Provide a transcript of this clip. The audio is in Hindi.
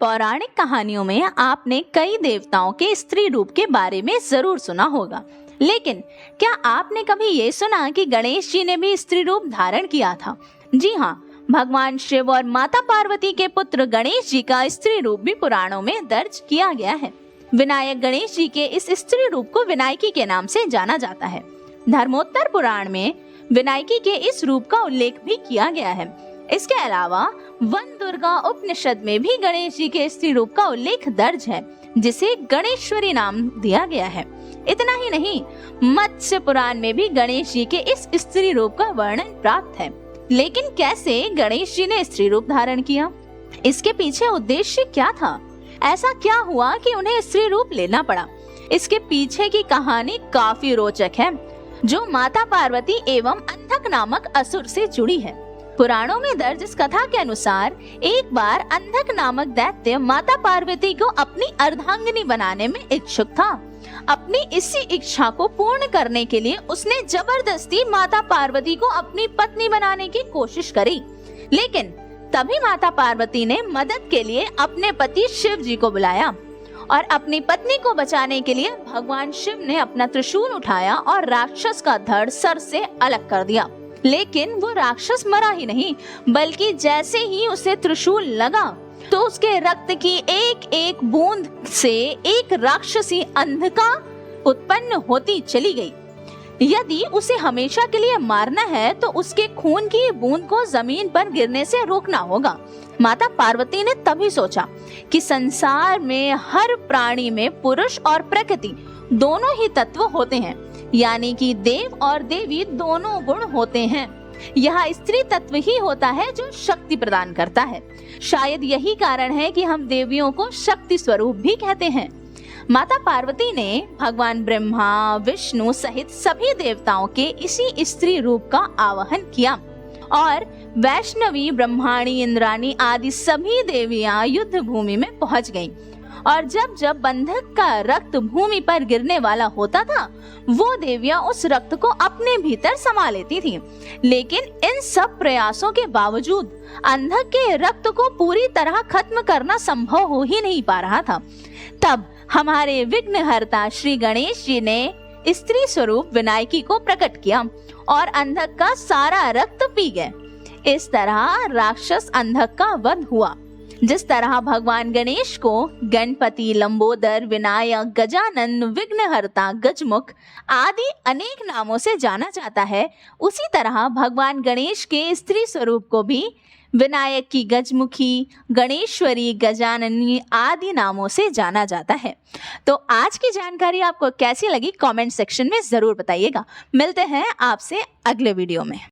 पौराणिक कहानियों में आपने कई देवताओं के स्त्री रूप के बारे में जरूर सुना होगा, लेकिन क्या आपने कभी ये सुना कि गणेश जी ने भी स्त्री रूप धारण किया था? जी हाँ, भगवान शिव और माता पार्वती के पुत्र गणेश जी का स्त्री रूप भी पुराणों में दर्ज किया गया है। विनायक गणेश जी के इस स्त्री रूप को विनायकी के नाम से जाना जाता है। धर्मोत्तर पुराण में विनायकी के इस रूप का उल्लेख भी किया गया है। इसके अलावा वन दुर्गा उपनिषद में भी गणेश जी के स्त्री रूप का उल्लेख दर्ज है, जिसे गणेश्वरी नाम दिया गया है। इतना ही नहीं, मत्स्य पुराण में भी गणेश जी के इस स्त्री रूप का वर्णन प्राप्त है। लेकिन कैसे गणेश जी ने स्त्री रूप धारण किया? इसके पीछे उद्देश्य क्या था? ऐसा क्या हुआ कि उन्हें स्त्री रूप लेना पड़ा? इसके पीछे की कहानी काफी रोचक है, जो माता पार्वती एवं अंधक नामक असुर से जुड़ी है। पुराणों में दर्ज इस कथा के अनुसार एक बार अंधक नामक दैत्य माता पार्वती को अपनी अर्धांगिनी बनाने में इच्छुक था। अपनी इसी इच्छा को पूर्ण करने के लिए उसने जबरदस्ती माता पार्वती को अपनी पत्नी बनाने की कोशिश करी, लेकिन तभी माता पार्वती ने मदद के लिए अपने पति शिव जी को बुलाया और अपनी पत्नी को बचाने के लिए भगवान शिव ने अपना त्रिशूल उठाया और राक्षस का धड़ सर से अलग कर दिया। लेकिन वो राक्षस मरा ही नहीं, बल्कि जैसे ही उसे त्रिशूल लगा तो उसके रक्त की एक एक बूंद से एक राक्षसी अंधका उत्पन्न होती चली गई। यदि उसे हमेशा के लिए मारना है तो उसके खून की बूंद को जमीन पर गिरने से रोकना होगा। माता पार्वती ने तभी सोचा कि संसार में हर प्राणी में पुरुष और प्रकृति दोनों ही तत्व होते हैं, यानी कि देव और देवी दोनों गुण होते हैं। यह स्त्री तत्व ही होता है जो शक्ति प्रदान करता है। शायद यही कारण है कि हम देवियों को शक्ति स्वरूप भी कहते हैं। माता पार्वती ने भगवान ब्रह्मा, विष्णु सहित सभी देवताओं के इसी स्त्री रूप का आवाहन किया और वैष्णवी, ब्रह्माणी, इंद्राणी आदि सभी देवियां युद्ध भूमि में पहुंच गईं। और जब जब बंधक का रक्त भूमि पर गिरने वाला होता था, वो देवियां उस रक्त को अपने भीतर समा लेती थीं। लेकिन इन सब प्रयासों के बावजूद अंधक के रक्त को पूरी तरह खत्म करना संभव हो ही नहीं पा रहा था। तब हमारे विघ्नहर्ता श्री गणेश जी ने स्त्री स्वरूप विनायकी को प्रकट किया और अंधक का सारा रक्त पी गए। इस तरह राक्षस अंधक का वध हुआ। जिस तरह भगवान गणेश को गणपति, लंबोदर, विनायक, गजानन, विघ्नहर्ता, गजमुख आदि अनेक नामों से जाना जाता है, उसी तरह भगवान गणेश के स्त्री स्वरूप को भी विनायक की गजमुखी, गणेश्वरी, गजाननी आदि नामों से जाना जाता है। तो आज की जानकारी आपको कैसी लगी, कमेंट सेक्शन में जरूर बताइएगा। मिलते हैं आपसे अगले वीडियो में।